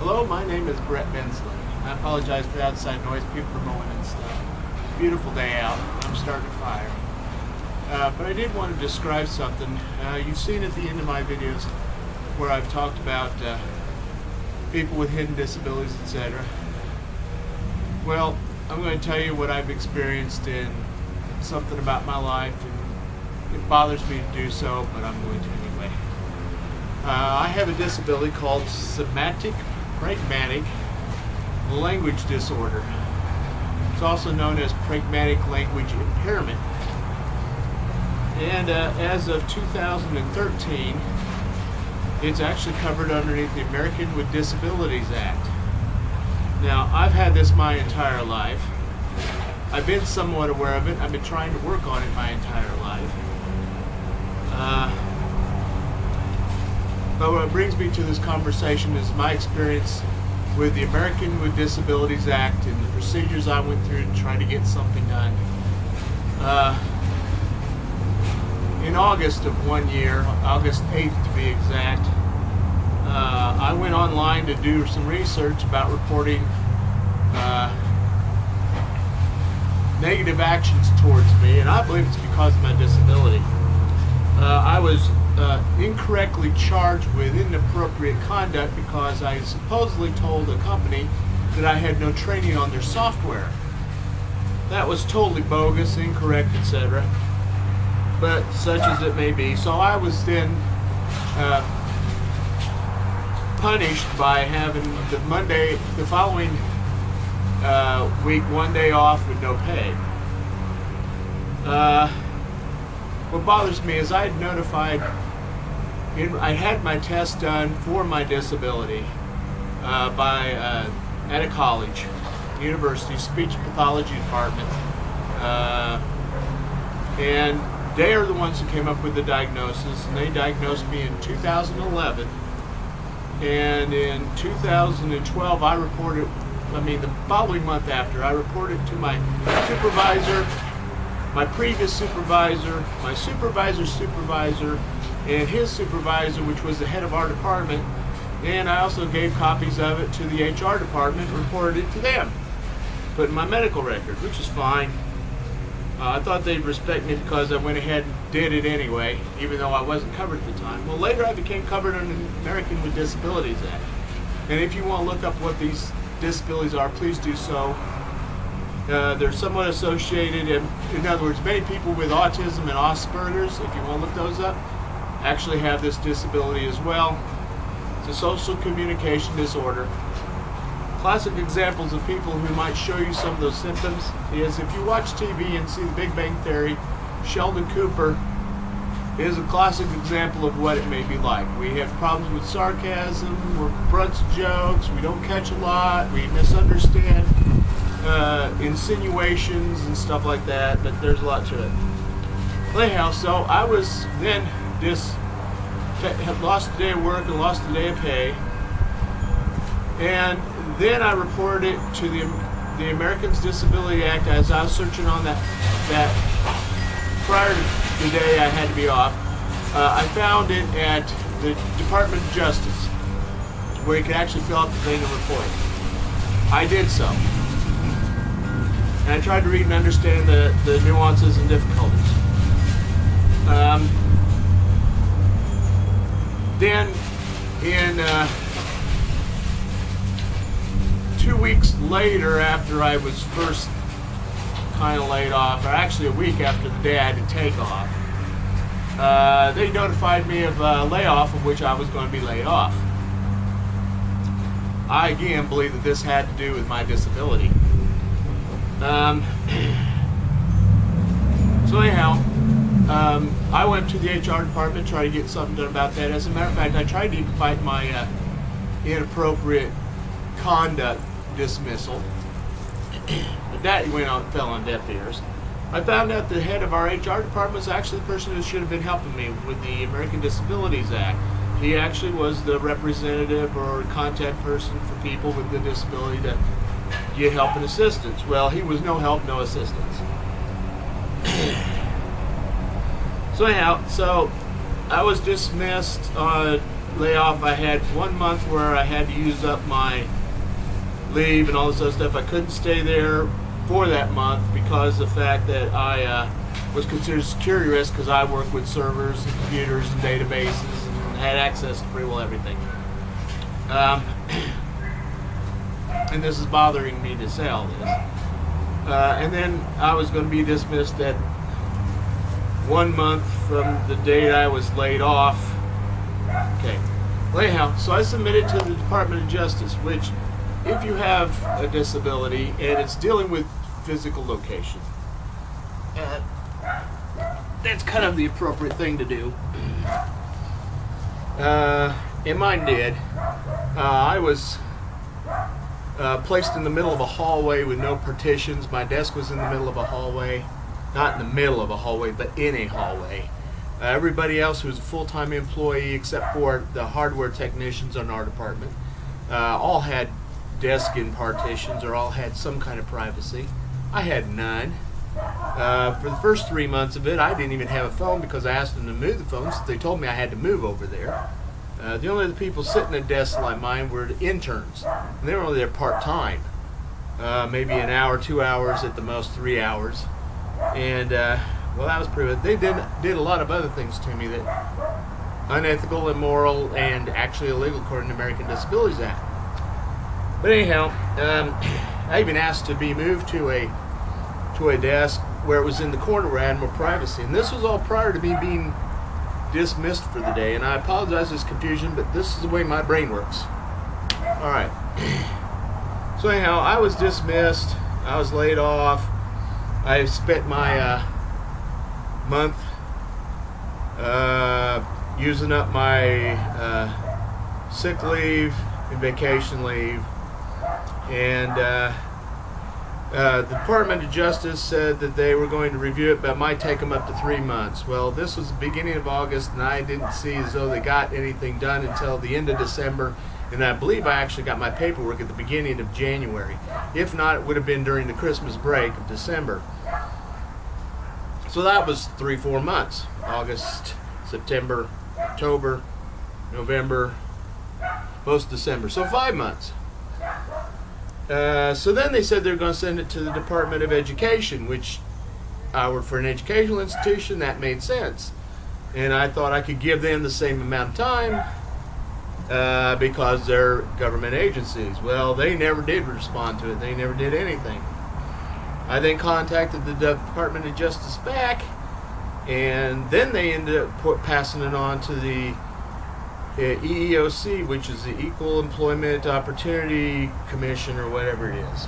Hello, my name is Brett Bensley. I apologize for the outside noise, people are mowing and stuff. Beautiful day out. I'm starting a fire. But I did want to describe something. You've seen at the end of my videos where I've talked about people with hidden disabilities, etc. Well, I'm going to tell you what I've experienced and something about my life, and it bothers me to do so, but I'm going to anyway. I have a disability called somatic pragmatic language disorder. It's also known as pragmatic language impairment. And as of 2013, it's actually covered underneath the American with Disabilities Act. Now, I've had this my entire life. I've been somewhat aware of it. I've been trying to work on it my entire life. But what brings me to this conversation is my experience with the American with Disabilities Act and the procedures I went through to try to get something done. In August of one year, August 8th to be exact, I went online to do some research about reporting negative actions towards me, and I believe it's because of my disability. I was incorrectly charged with inappropriate conduct because I supposedly told a company that I had no training on their software. That was totally bogus, incorrect, etc. But such as it may be. So I was then punished by having the following week, one day off with no pay. What bothers me is I had notified, I had my test done for my disability at a college, university, speech pathology department, and they are the ones who came up with the diagnosis, and they diagnosed me in 2011, and in 2012 the following month after, I reported to my supervisor, my previous supervisor, my supervisor's supervisor, and his supervisor, which was the head of our department, and I also gave copies of it to the HR department and reported it to them. Put in my medical record, which is fine. I thought they'd respect me because I went ahead and did it anyway, even though I wasn't covered at the time. Well, later I became covered under the American with Disabilities Act. And if you want to look up what these disabilities are, please do so. They're somewhat associated, in other words, many people with autism and Asperger's, if you want to look those up, actually have this disability as well. It's a social communication disorder. Classic examples of people who might show you some of those symptoms is if you watch TV and see The Big Bang Theory, Sheldon Cooper is a classic example of what it may be like. We have problems with sarcasm, we're grunts jokes, we don't catch a lot, we misunderstand insinuations and stuff like that, but there's a lot to it. Well, anyhow, so I was then lost a day of work and lost a day of pay, and then I reported it to the Americans Disability Act as I was searching on that prior to the day I had to be off. I found it at the Department of Justice, where you could actually fill out the thing and report it. I did so. And I tried to read and understand the nuances and difficulties. Then, in 2 weeks later, after I was first kind of laid off, or actually a week after the day I had to take off, they notified me of a layoff of which I was going to be laid off. I again believe that this had to do with my disability. So anyhow, I went to the HR department to try to get something done about that. As a matter of fact, I tried to even fight my inappropriate conduct dismissal, but that fell on deaf ears. I found out the head of our HR department was actually the person who should have been helping me with the American Disabilities Act. He actually was the representative or contact person for people with the disability to get help and assistance. Well, he was no help, no assistance. So anyhow, I was dismissed layoff, I had 1 month where I had to use up my leave and all this other stuff. I couldn't stay there for that month because of the fact that I was considered security risk because I work with servers and computers and databases and had access to pretty well everything. And this is bothering me to say all this. And then I was going to be dismissed at 1 month from the date I was laid off. Okay. Well, anyhow, so I submitted to the Department of Justice, which, if you have a disability and it's dealing with physical location, that's kind of the appropriate thing to do. And mine did. I was placed in the middle of a hallway with no partitions. My desk was in the middle of a hallway. Not in the middle of a hallway, but in a hallway. Everybody else who was a full-time employee, except for the hardware technicians in our department, all had desk in partitions or all had some kind of privacy. I had none. For the first 3 months of it, I didn't even have a phone because I asked them to move the phone, so they told me I had to move over there. The only other people sitting at desks like mine were the interns, and they were only there part-time, maybe an hour, 2 hours, at the most 3 hours. And well, that was pretty good. They did a lot of other things to me that unethical, immoral, and actually illegal according to the American Disabilities Act. But anyhow, I even asked to be moved to a desk where it was in the corner where I had more privacy. And this was all prior to me being dismissed for the day. And I apologize for this confusion, but this is the way my brain works. All right. So anyhow, I was dismissed. I was laid off. I spent my month using up my sick leave and vacation leave, and the Department of Justice said that they were going to review it, but it might take them up to 3 months. Well, this was the beginning of August, and I didn't see as though they got anything done until the end of December, and I believe I actually got my paperwork at the beginning of January. If not, it would have been during the Christmas break of December. So that was 3-4 months. August, September, October, November, most December. So 5 months. So then they said they're going to send it to the Department of Education, which I work for an educational institution. That made sense. And I thought I could give them the same amount of time because they're government agencies. Well, they never did respond to it. They never did anything. I then contacted the Department of Justice back, and then they ended up passing it on to the EEOC, which is the Equal Employment Opportunity Commission, or whatever it is,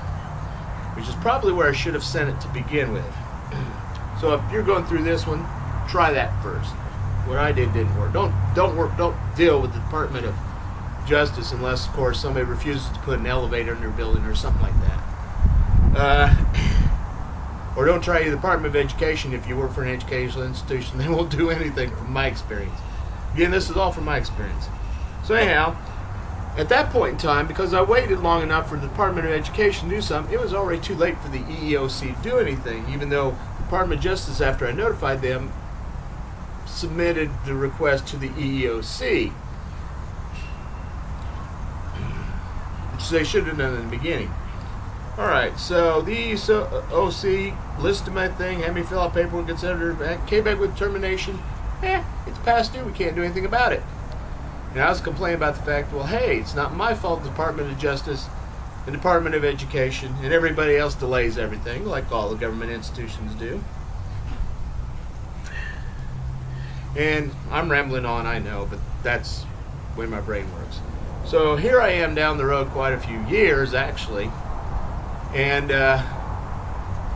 which is probably where I should have sent it to begin with. So if you're going through this one, try that first. What I did didn't work. Don't deal with the Department of Justice unless, of course, somebody refuses to put an elevator in their building or something like that. Or don't try the Department of Education if you work for an educational institution. They won't do anything from my experience. Again, this is all from my experience. So anyhow, at that point in time, because I waited long enough for the Department of Education to do something, it was already too late for the EEOC to do anything, even though the Department of Justice, after I notified them, submitted the request to the EEOC, which they should have done in the beginning. Alright, so the EEOC listed my thing, had me fill out paperwork, etc. Came back with determination. It's past due, we can't do anything about it. And I was complaining about the fact, well, hey, it's not my fault the Department of Justice, the Department of Education, and everybody else delays everything, like all the government institutions do. And I'm rambling on, I know, but that's the way my brain works. So here I am down the road quite a few years, actually, and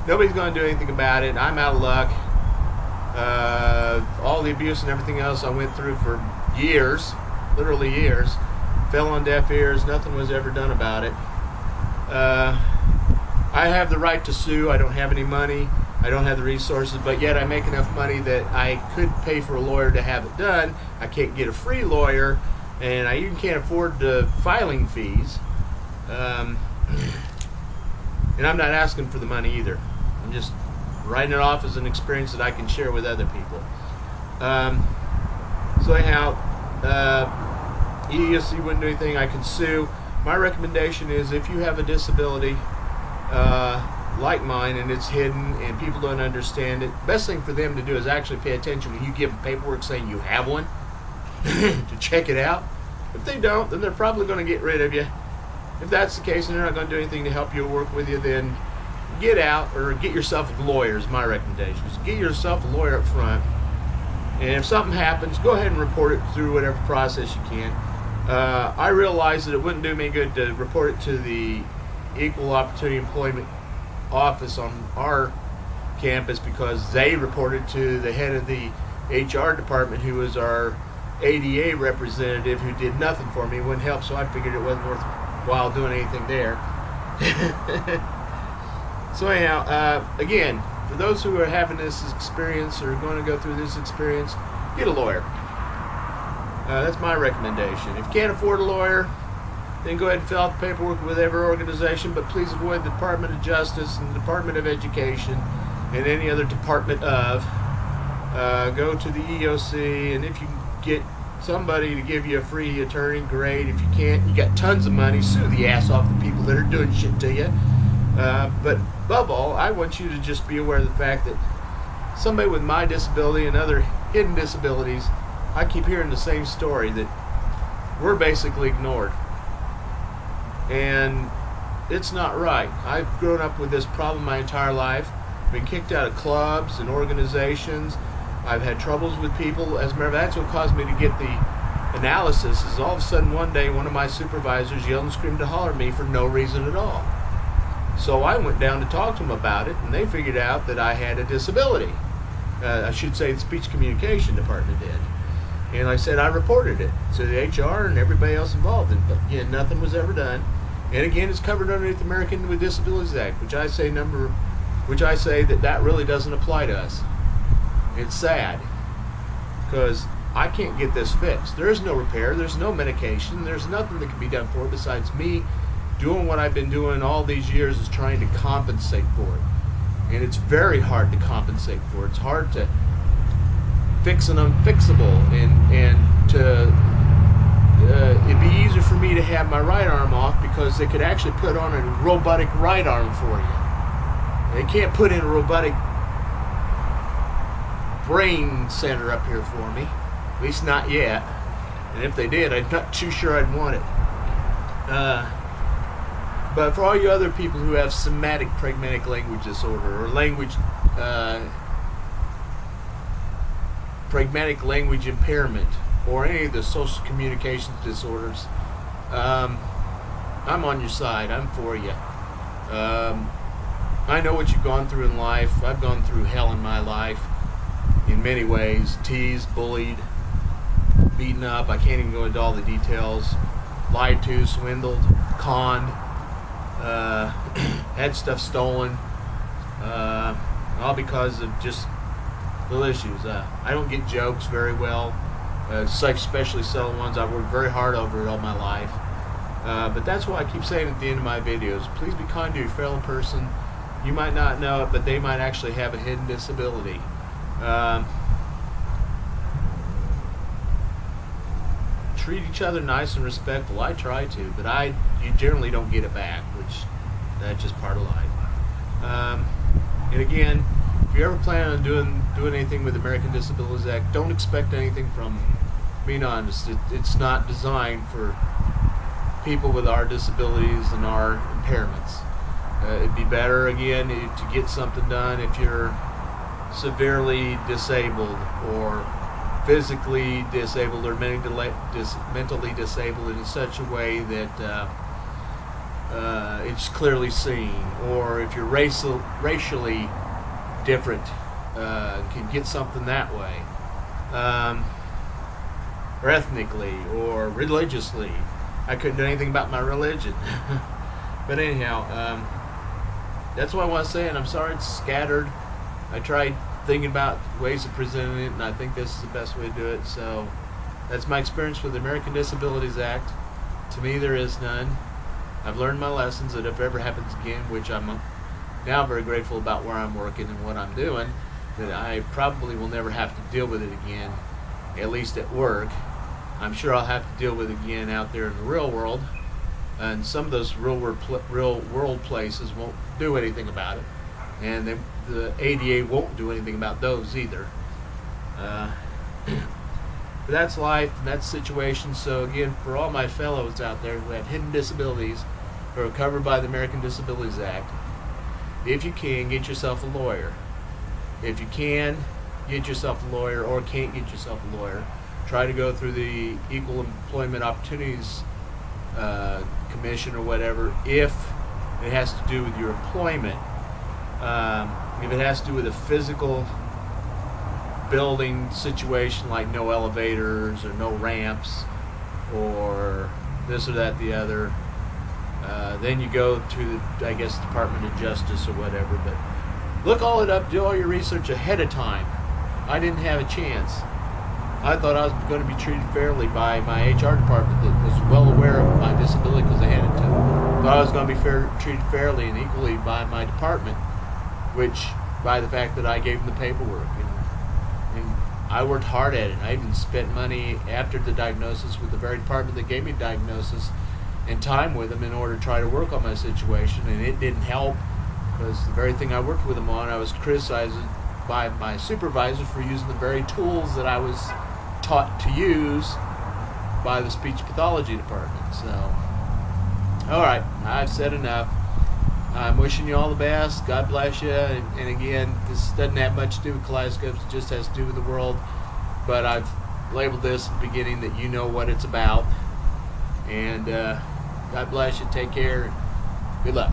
nobody's going to do anything about it. I'm out of luck. All the abuse and everything else I went through for years, literally years, fell on deaf ears. Nothing was ever done about it. I have the right to sue. I don't have any money. I don't have the resources, but yet I make enough money that I could pay for a lawyer to have it done. I can't get a free lawyer, and I even can't afford the filing fees. And I'm not asking for the money either. I'm just writing it off as an experience that I can share with other people. So anyhow, EEOC wouldn't do anything. I can sue. My recommendation is if you have a disability like mine and it's hidden and people don't understand it, best thing for them to do is actually pay attention when you give them paperwork saying you have one to check it out. If they don't, then they're probably going to get rid of you. If that's the case and they're not going to do anything to help you or work with you, then get out or get yourself a lawyer is my recommendation. Just get yourself a lawyer up front. And if something happens, go ahead and report it through whatever process you can. I realized that it wouldn't do me good to report it to the Equal Opportunity Employment Office on our campus because they reported to the head of the HR department, who was our ADA representative, who did nothing for me, wouldn't help, so I figured it wasn't worthwhile doing anything there. So anyhow, again, for those who are having this experience or going to go through this experience, get a lawyer. That's my recommendation. If you can't afford a lawyer, then go ahead and fill out the paperwork with every organization, but please avoid the Department of Justice and the Department of Education and any other department of. Go to the EEOC, and if you can get somebody to give you a free attorney, great. If you can't, you got tons of money, sue the ass off the people that are doing shit to you. But above all, I want you to just be aware of the fact that somebody with my disability and other hidden disabilities, I keep hearing the same story, that we're basically ignored. And it's not right. I've grown up with this problem my entire life. Been kicked out of clubs and organizations. I've had troubles with people. As a matter of fact, that's what caused me to get the analysis, is all of a sudden one day one of my supervisors yelled and screamed to holler at me for no reason at all. So I went down to talk to them about it, and they figured out that I had a disability. I should say the speech communication department did. And I said I reported it to the HR and everybody else involved, but again, nothing was ever done. And again, it's covered underneath the American with Disabilities Act, which I say that really doesn't apply to us. It's sad because I can't get this fixed. There is no repair, there's no medication, there's nothing that can be done for it besides me doing what I've been doing all these years, is trying to compensate for it. And it's very hard to compensate for it. It's hard to fix an unfixable, and to it'd be easier for me to have my right arm off because they could actually put on a robotic right arm for you. They can't put in a robotic brain center up here for me, at least not yet. And if they did, I'm not too sure I'd want it. But for all you other people who have somatic pragmatic language disorder or pragmatic language impairment or any of the social communications disorders, I'm on your side. I'm for you. I know what you've gone through in life. I've gone through hell in my life in many ways. Teased, bullied, beaten up. I can't even go into all the details. Lied to, swindled, conned, had stuff stolen, all because of just little issues. I don't get jokes very well, especially subtle ones. I've worked very hard over it all my life. But that's why I keep saying at the end of my videos, please be kind to your fellow person. You might not know it, but they might actually have a hidden disability. Treat each other nice and respectful. I try to, but you generally don't get it back, which that's just part of life. And again, if you ever plan on doing anything with the American Disabilities Act, don't expect anything from being honest. It's not designed for people with our disabilities and our impairments. It'd be better, again, to get something done if you're severely disabled or physically disabled or mentally disabled in such a way that it's clearly seen, or if you're racially different, can get something that way, or ethnically or religiously. I couldn't do anything about my religion. But anyhow, that's what I want to say, and I'm sorry it's scattered. I tried thinking about ways of presenting it, and I think this is the best way to do it. So that's my experience with the American Disabilities Act. To me, there is none. I've learned my lessons, that if it ever happens again, which I'm now very grateful about where I'm working and what I'm doing, that I probably will never have to deal with it again, at least at work. I'm sure I'll have to deal with again out there in the real world. And some of those real world places won't do anything about it. And the ADA won't do anything about those either. But that's life, and that's the situation. So again, for all my fellows out there who have hidden disabilities, who are covered by the American Disabilities Act, if you can, get yourself a lawyer. If you can, get yourself a lawyer, or can't get yourself a lawyer, try to go through the Equal Employment Opportunities Commission or whatever, if it has to do with your employment. If it has to do with a physical building situation, like no elevators or no ramps or this or that, the other, then you go to the, I guess, Department of Justice or whatever. But look all it up, do all your research ahead of time. I didn't have a chance. I thought I was going to be treated fairly by my HR department that was well aware of my disability because they handed it to them. Thought I was going to be treated fairly and equally by my department, which by the fact that I gave them the paperwork. And I worked hard at it. I even spent money after the diagnosis with the very department that gave me the diagnosis and time with them in order to try to work on my situation, and it didn't help because the very thing I worked with them on, I was criticized by my supervisor for using the very tools that I was taught to use by the speech pathology department. So, all right, I've said enough. I'm wishing you all the best. God bless you. And again, this doesn't have much to do with kaleidoscopes. It just has to do with the world. But I've labeled this at the beginning that you know what it's about. And God bless you. Take care. Good luck.